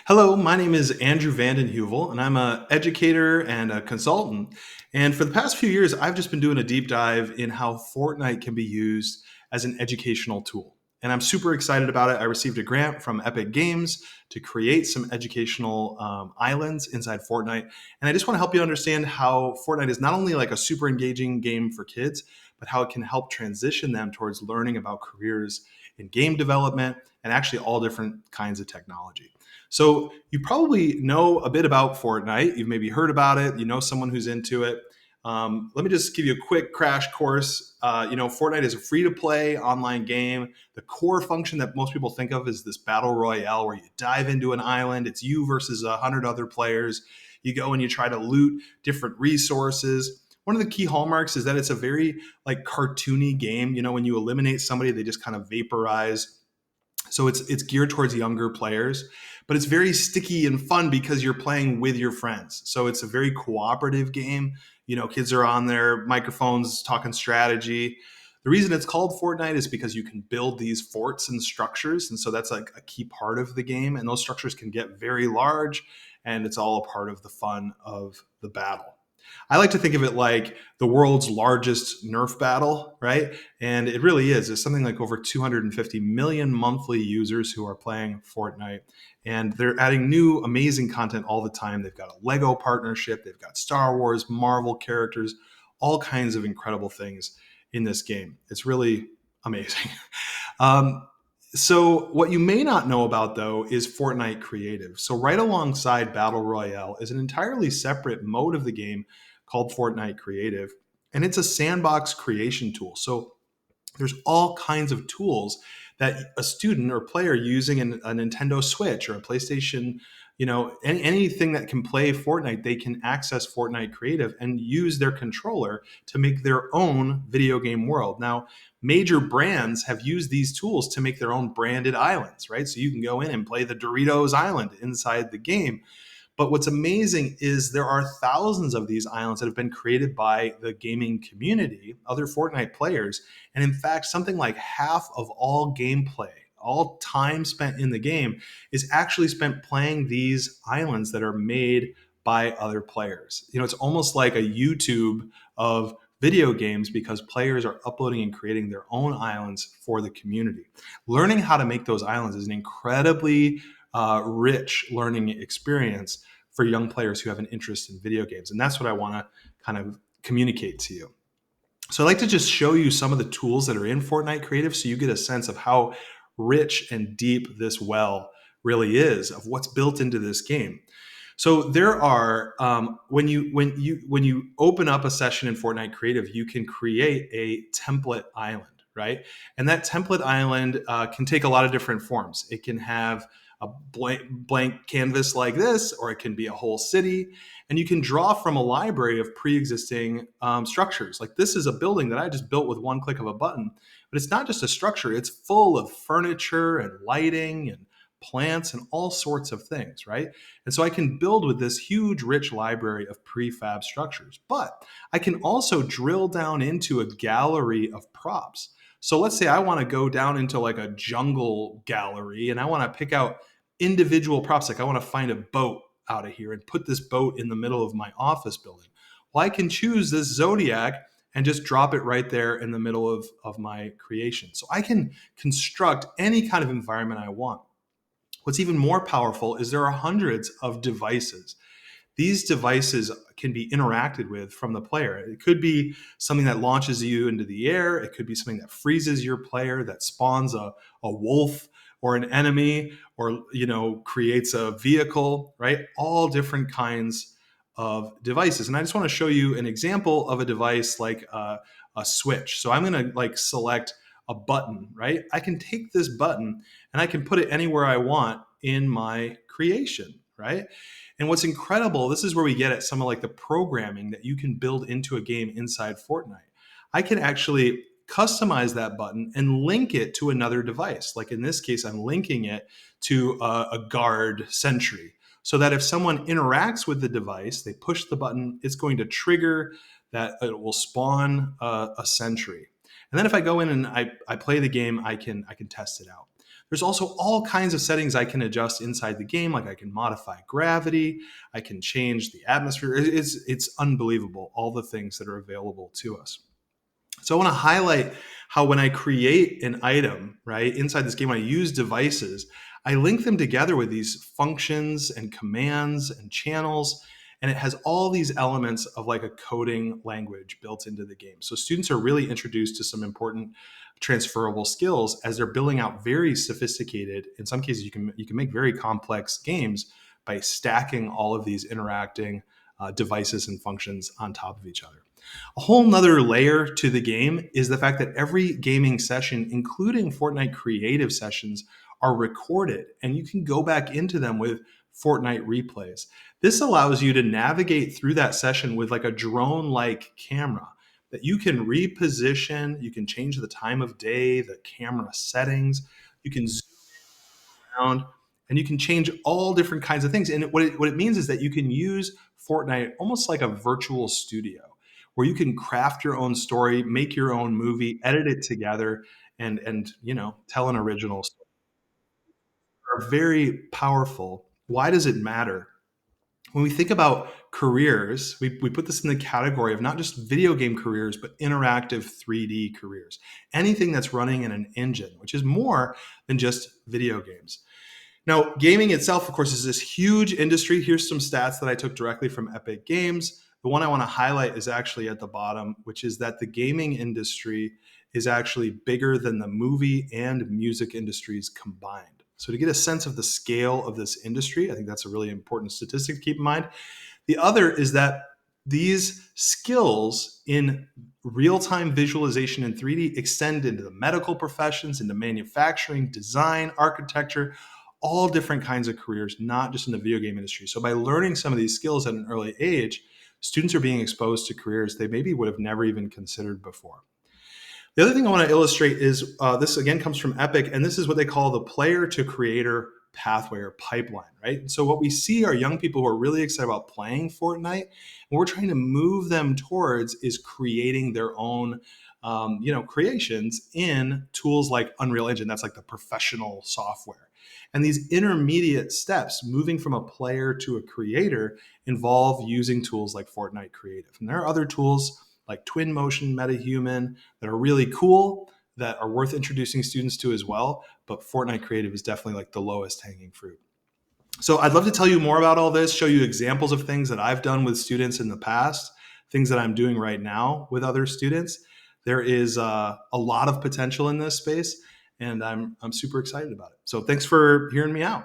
Hello, my name is Andrew Vanden Heuvel, and I'm an educator and a consultant. And for the past few years, I've just been doing a deep dive in how Fortnite can be used as an educational tool. And I'm super excited about it. I received a grant from Epic Games to create some educational islands inside Fortnite. And I just want to help you understand how Fortnite is not only like a super engaging game for kids, but how it can help transition them towards learning about careers in game development and actually all different kinds of technology. So you probably know a bit about Fortnite. You've maybe heard about it. You know someone who's into it. Let me just give you a quick crash course. Fortnite is a free-to-play online game. The core function that most people think of is this battle royale, where you dive into an island. It's you versus 100 other players. You go and you try to loot different resources. One of the key hallmarks is that it's a very like cartoony game. You know, when you eliminate somebody, they just kind of vaporize. So it's geared towards younger players, but it's very sticky and fun because you're playing with your friends. So it's a very cooperative game. You know, kids are on their microphones talking strategy. The reason it's called Fortnite is because you can build these forts and structures, and so that's like a key part of the game. And those structures can get very large, and it's all a part of the fun of the battle. I like to think of it like the world's largest Nerf battle, right? And it really is. There's something like over 250 million monthly users who are playing Fortnite. And they're adding new amazing content all the time. They've got a Lego partnership, they've got Star Wars, Marvel characters, all kinds of incredible things in this game. It's really amazing. Um, so, what you may not know about though is Fortnite Creative. So, right alongside Battle Royale is an entirely separate mode of the game called Fortnite Creative, and it's a sandbox creation tool. So, there's all kinds of tools that a student or player using a Nintendo Switch or a PlayStation, anything that can play Fortnite, they can access Fortnite Creative and use their controller to make their own video game world. Now, major brands have used these tools to make their own branded islands, right? So you can go in and play the Doritos Island inside the game. But what's amazing is there are thousands of these islands that have been created by the gaming community, other Fortnite players. And in fact, something like half of all gameplay, all time spent in the game, is actually spent playing these islands that are made by other players. You know, it's almost like a YouTube of video games because players are uploading and creating their own islands for the community. Learning how to make those islands is an incredibly rich learning experience for young players who have an interest in video games. And that's what I want to kind of communicate to you. So I'd like to just show you some of the tools that are in Fortnite Creative so you get a sense of how rich and deep this well really is of what's built into this game. So there are when you open up a session in Fortnite Creative, you can create a template island, right? And that template island can take a lot of different forms. It can have a blank canvas like this, or it can be a whole city. And you can draw from a library of pre-existing structures. Like this is a building that I just built with one click of a button, but it's not just a structure. It's full of furniture and lighting and plants and all sorts of things, right? And so I can build with this huge, rich library of prefab structures. But I can also drill down into a gallery of props. So let's say I want to go down into like a jungle gallery and I want to pick out individual props. Like I want to find a boat out of here and put this boat in the middle of my office building. Well, I can choose this Zodiac and just drop it right there in the middle of my creation. So I can construct any kind of environment I want. What's even more powerful is there are hundreds of devices. These devices can be interacted with from the player. It could be something that launches you into the air. It could be something that freezes your player, that spawns a wolf or an enemy, or creates a vehicle, right? All different kinds of devices. And I just want to show you an example of a device like a switch. So I'm going to like select a button, right? I can take this button and I can put it anywhere I want in my creation, right? And what's incredible, this is where we get at some of like the programming that you can build into a game inside Fortnite. I can actually customize that button and link it to another device. Like in this case, I'm linking it to a guard sentry so that if someone interacts with the device, they push the button, it's going to trigger that it will spawn a sentry. And then if I go in and I play the game, I can test it out. There's also all kinds of settings I can adjust inside the game, like I can modify gravity, I can change the atmosphere. It's unbelievable, all the things that are available to us. So I want to highlight how when I create an item, right, inside this game, when I use devices, I link them together with these functions and commands and channels. And it has all these elements of like a coding language built into the game. So students are really introduced to some important transferable skills as they're building out very sophisticated, in some cases, you can make very complex games by stacking all of these interacting devices and functions on top of each other. A whole nother layer to the game is the fact that every gaming session, including Fortnite creative sessions, are recorded and you can go back into them with Fortnite replays. This allows you to navigate through that session with like a drone like camera that you can reposition, you can change the time of day, the camera settings, you can zoom around, and you can change all different kinds of things. And what it means is that you can use Fortnite almost like a virtual studio where you can craft your own story, make your own movie, edit it together, and tell an original story. Are very powerful. Why does it matter? When we think about careers, we put this in the category of not just video game careers, but interactive 3D careers. Anything that's running in an engine, which is more than just video games. Now, gaming itself, of course, is this huge industry. Here's some stats that I took directly from Epic Games. The one I want to highlight is actually at the bottom, which is that the gaming industry is actually bigger than the movie and music industries combined. So, to get a sense of the scale of this industry, I think that's a really important statistic to keep in mind. The other is that these skills in real-time visualization in 3D extend into the medical professions, into manufacturing, design, architecture, all different kinds of careers, not just in the video game industry. So by learning some of these skills at an early age, students are being exposed to careers they maybe would have never even considered before. The other thing I want to illustrate is this again comes from Epic, and this is what they call the player to creator pathway or pipeline, right? And so what we see are young people who are really excited about playing Fortnite, and what we're trying to move them towards is creating their own, creations in tools like Unreal Engine. That's like the professional software. And these intermediate steps, moving from a player to a creator, involve using tools like Fortnite Creative. And there are other tools like Twinmotion, MetaHuman that are really cool, that are worth introducing students to as well. But Fortnite Creative is definitely like the lowest hanging fruit. So I'd love to tell you more about all this, show you examples of things that I've done with students in the past, things that I'm doing right now with other students. There is a lot of potential in this space, and I'm super excited about it. So thanks for hearing me out.